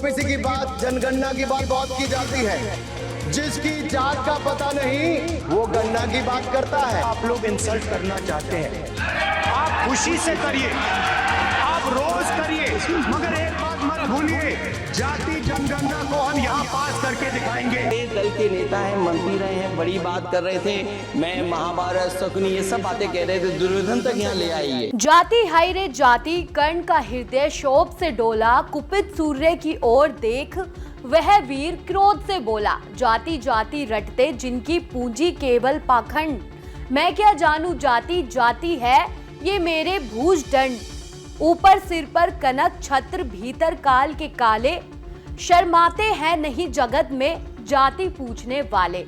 OBC की बात, जनगणना की बात बहुत की जाती है। जिसकी जात का पता नहीं वो गणना की बात करता है। आप लोग इंसल्ट करना चाहते हैं, आप खुशी से करिए, आप रोज करिए, मगर एक बात मत भूलिए, जाति जनगणना को हम यहाँ पास करके दिखाएंगे। दल के नेता हैं, मंत्री रहे हैं, बड़ी बात कर रहे थे, मैं महाभारत शकुनी ये सब बातें कह रहे थे, दुर्योधन तक यहाँ ले आई है। जाति हाय रे जाति, कर्ण का हृदय शोभ से डोला, कुपित सूर्य की ओर देख वह वीर क्रोध से बोला। जाति जाति रटते जिनकी पूंजी केवल पाखंड, मैं क्या जानू जाति जाति है ये मेरे भूज दंड। ऊपर सिर पर कनक छत्र, भीतर काल के काले, शर्माते हैं नहीं जगत में जाति पूछने वाले।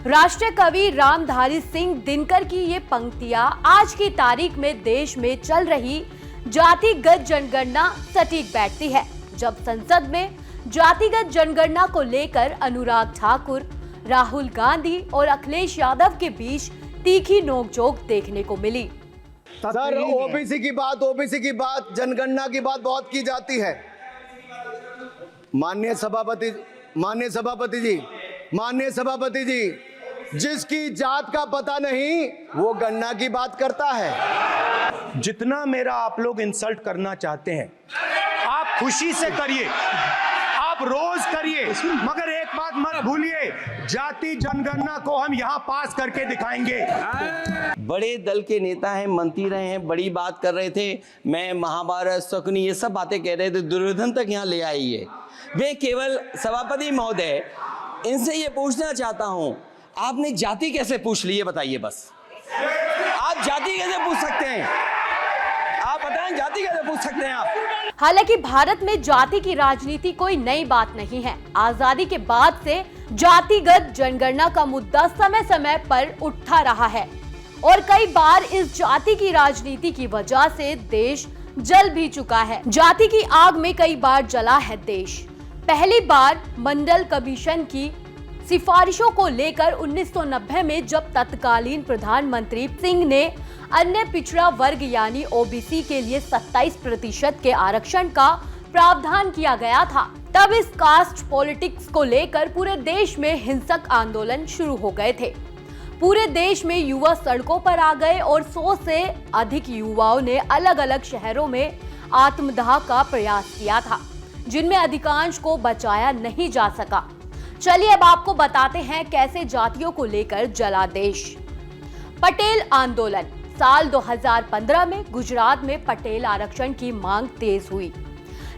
राष्ट्रीय कवि रामधारी सिंह दिनकर की ये पंक्तियां आज की तारीख में देश में चल रही जातिगत जनगणना सटीक बैठती है। जब संसद में जातिगत जनगणना को लेकर अनुराग ठाकुर, राहुल गांधी और अखिलेश यादव के बीच तीखी नोकझोंक देखने को मिली। सर, ओबीसी की बात, जनगणना की बात बहुत की जाती है। माननीय सभापति जी, जिसकी जात का पता नहीं वो गणना की बात करता है। जितना मेरा आप लोग इंसल्ट करना चाहते हैं, आप खुशी से करिए, आप रोज करिए, मगर एक बात मत भूलिए, जाति जनगणना को हम यहाँ पास करके दिखाएंगे। बड़े दल के नेता हैं, मंत्री रहे हैं, बड़ी बात कर रहे थे, मैं महाभारत शकुनी ये सब बातें कह रहे थे, दुर्योधन तक यहाँ ले आई है। वे केवल सभापति महोदय, इनसे ये पूछना चाहता हूँ, आपने जाति कैसे पूछ ली है बताइए बस। आप जाति कैसे पूछ सकते हैं? आप बताएं, जाति कैसे पूछ सकते हैं आप? हालांकि भारत में जाति की राजनीति कोई नई बात नहीं है। आजादी के बाद से जातिगत जनगणना का मुद्दा समय समय पर उठता रहा है और कई बार इस जाति की राजनीति की वजह से देश जल भी चुका है। जाति की आग में कई बार जला है देश। पहली बार मंडल कमीशन की सिफारिशों को लेकर 1990 में जब तत्कालीन प्रधानमंत्री सिंह ने अन्य पिछड़ा वर्ग यानी ओबीसी के लिए 27% के आरक्षण का प्रावधान किया गया था, तब इस कास्ट पॉलिटिक्स को लेकर पूरे देश में हिंसक आंदोलन शुरू हो गए थे। पूरे देश में युवा सड़कों पर आ गए और 100 से अधिक युवाओं ने अलग अलग शहरों में आत्मदाह का प्रयास किया था, जिनमें अधिकांश को बचाया नहीं जा सका। चलिए अब आपको बताते हैं कैसे जातियों को लेकर जला देश। पटेल आंदोलन। साल 2015 में गुजरात में पटेल आरक्षण की मांग तेज हुई,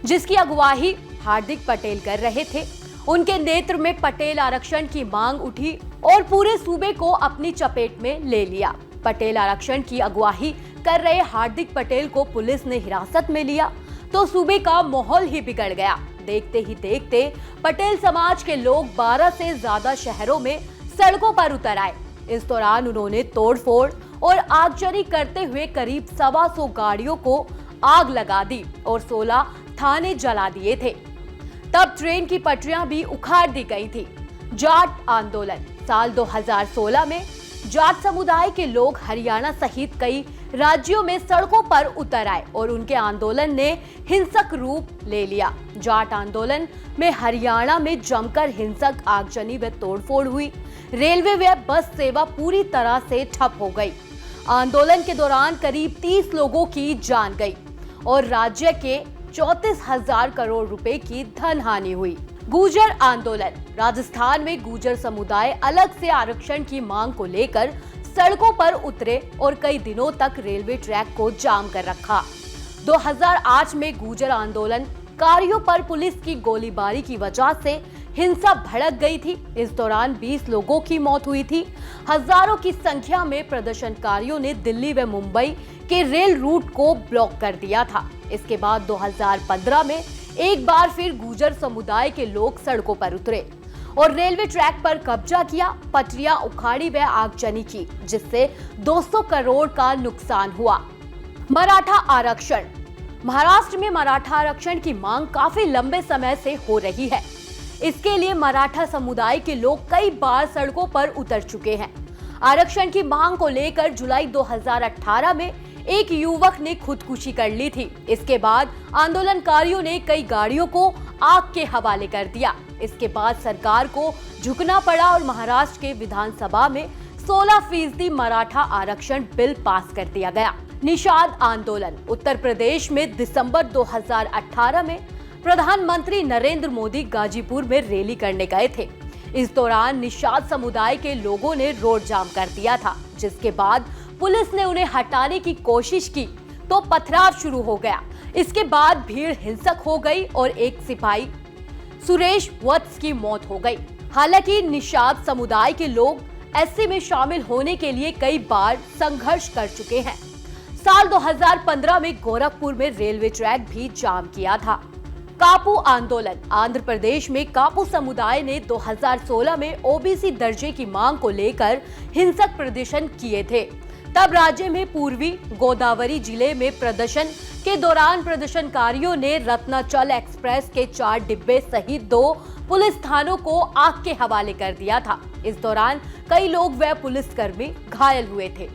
जिसकी अगुवाई हार्दिक पटेल कर रहे थे। उनके नेतृत्व में पटेल आरक्षण की मांग उठी और पूरे सूबे को अपनी चपेट में ले लिया। पटेल आरक्षण की अगुवाई कर रहे हार्दिक पटेल को पुलिस ने हिरासत में लिया तो सूबे का माहौल ही बिगड़ गया। देखते ही देखते पटेल समाज के लोग 12 से ज्यादा शहरों में सड़कों पर उतर आए। इस दौरान उन्होंने तोड़फोड़ और आगजनी करते हुए करीब 125 गाड़ियों को आग लगा दी और 16 थाने जला दिए थे। तब ट्रेन की पटरियां भी उखाड़ दी गई थी। जाट आंदोलन। साल 2016 में जाट समुदाय के लोग हरियाणा सहित कई राज्यों में सड़कों पर उतर आए और उनके आंदोलन ने हिंसक रूप ले लिया। जाट आंदोलन में हरियाणा में जमकर हिंसक आगजनी व तोड़फोड़ हुई। रेलवे व बस सेवा पूरी तरह से ठप हो गई। आंदोलन के दौरान करीब 30 लोगों की जान गई और राज्य के 34,000 करोड़ रुपए की धन हानि हुई। गुर्जर आंदोलन। राजस्थान में गुर्जर समुदाय अलग से आरक्षण की मांग को लेकर सड़कों पर उतरे और कई दिनों तक रेलवे ट्रैक को जाम कर रखा। 2008 में गुर्जर आंदोलनकारियों पर पुलिस की गोलीबारी की वजह से हिंसा भड़क गई थी। इस दौरान 20 लोगों की मौत हुई थी। हजारों की संख्या में प्रदर्शनकारियों ने दिल्ली व मुंबई के रेल रूट को ब्लॉक कर दिया था। इसके बाद 2015 में एक बार फिर गुर्जर समुदाय के लोग सड़कों पर उतरे और रेलवे ट्रैक पर कब्जा किया, पटरियां उखाड़ी व आगजनी की, जिससे 200 करोड़ का नुकसान हुआ। मराठा आरक्षण। महाराष्ट्र में मराठा आरक्षण की मांग काफी लंबे समय से हो रही है। इसके लिए मराठा समुदाय के लोग कई बार सड़कों पर उतर चुके हैं। आरक्षण की मांग को लेकर जुलाई 2018 में एक युवक ने खुदकुशी कर ली थी। इसके बाद आंदोलनकारियों ने कई गाड़ियों को आग के हवाले कर दिया। इसके बाद सरकार को झुकना पड़ा और महाराष्ट्र के विधानसभा में 16% मराठा आरक्षण बिल पास कर दिया गया। निषाद आंदोलन। उत्तर प्रदेश में दिसंबर 2018 में प्रधानमंत्री नरेंद्र मोदी गाजीपुर में रैली करने गए थे। इस दौरान निषाद समुदाय के लोगों ने रोड जाम कर दिया था, जिसके बाद पुलिस ने उन्हें हटाने की कोशिश की तो पथराव शुरू हो गया। इसके बाद भीड़ हिंसक हो गई और एक सिपाही सुरेश वत्स की मौत हो गई। हालांकि निषाद समुदाय के लोग एससी में शामिल होने के लिए कई बार संघर्ष कर चुके हैं। साल 2015 में गोरखपुर में रेलवे ट्रैक भी जाम किया था। कापू आंदोलन। आंध्र प्रदेश में कापू समुदाय ने 2016 में ओबीसी दर्जे की मांग को लेकर हिंसक प्रदर्शन किए थे। तब राज्य में पूर्वी गोदावरी जिले में प्रदर्शन के दौरान प्रदर्शनकारियों ने रत्नाचल एक्सप्रेस के 4 डिब्बे सहित 2 पुलिस थानों को आग के हवाले कर दिया था। इस दौरान कई लोग व पुलिसकर्मी घायल हुए थे।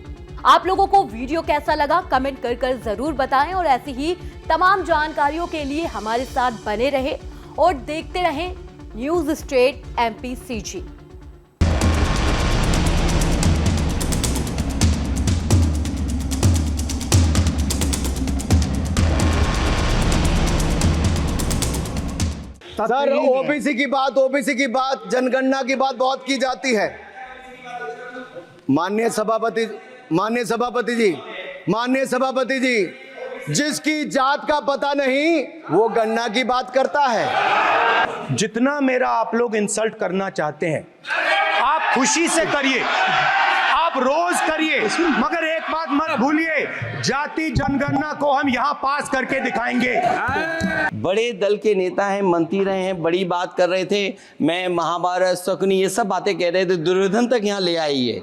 आप लोगों को वीडियो कैसा लगा कमेंट कर जरूर बताएं और ऐसी ही तमाम जानकारियों के लिए हमारे साथ बने रहे और देखते रहें news state MPCG। Sir, OBC की बात जनगणना की बात बहुत की जाती है। माननीय सभापति जी, जिसकी जात का पता नहीं वो गणना की बात करता है। जितना मेरा आप लोग इंसल्ट करना चाहते हैं, आप खुशी से करिए, आप रोज करिए, मगर एक बात मत भूलिए, जाति जनगणना को हम यहाँ पास करके दिखाएंगे। बड़े दल के नेता हैं, मंत्री रहे हैं, बड़ी बात कर रहे थे, मैं महाभारत शकुनी ये सब बातें कह रहे थे, दुर्योधन तक यहाँ ले आई है।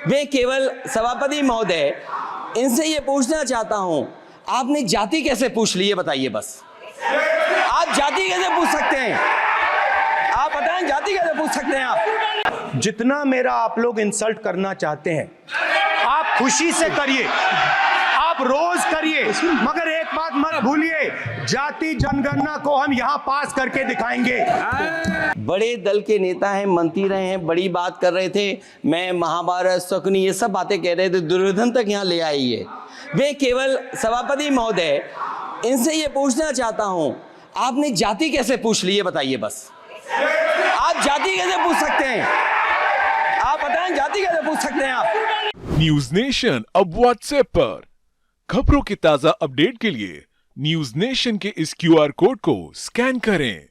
मैं केवल सभापति महोदय इनसे ये पूछना चाहता हूं, आपने जाति कैसे पूछ ली है बताइए बस। आप जाति कैसे पूछ सकते हैं? आप बताएं जाति कैसे पूछ सकते हैं आप? जितना मेरा आप लोग इंसल्ट करना चाहते हैं, आप खुशी से करिए, आप रोज करिए, मगर एक बात मत भूलिए, जाति जनगणना को हम यहाँ पास करके दिखाएंगे। बड़े दल के नेता हैं, मंत्री रहे हैं, बड़ी बात कर रहे थे, मैं महाभारत शकुनी ये सब बातें कह रहे थे, दुर्योधन तक यहाँ ले आई है। मैं केवल सभापति महोदय इनसे ये पूछना चाहता हूं, आपने जाति कैसे पूछ ली है बताइए बस। आप जाति कैसे पूछ सकते हैं? आप बताएं जाति कैसे पूछ सकते हैं आप? न्यूज नेशन अब व्हाट्सएप पर खबरों के ताजा अपडेट के लिए न्यूज नेशन के इस QR कोड को स्कैन करें।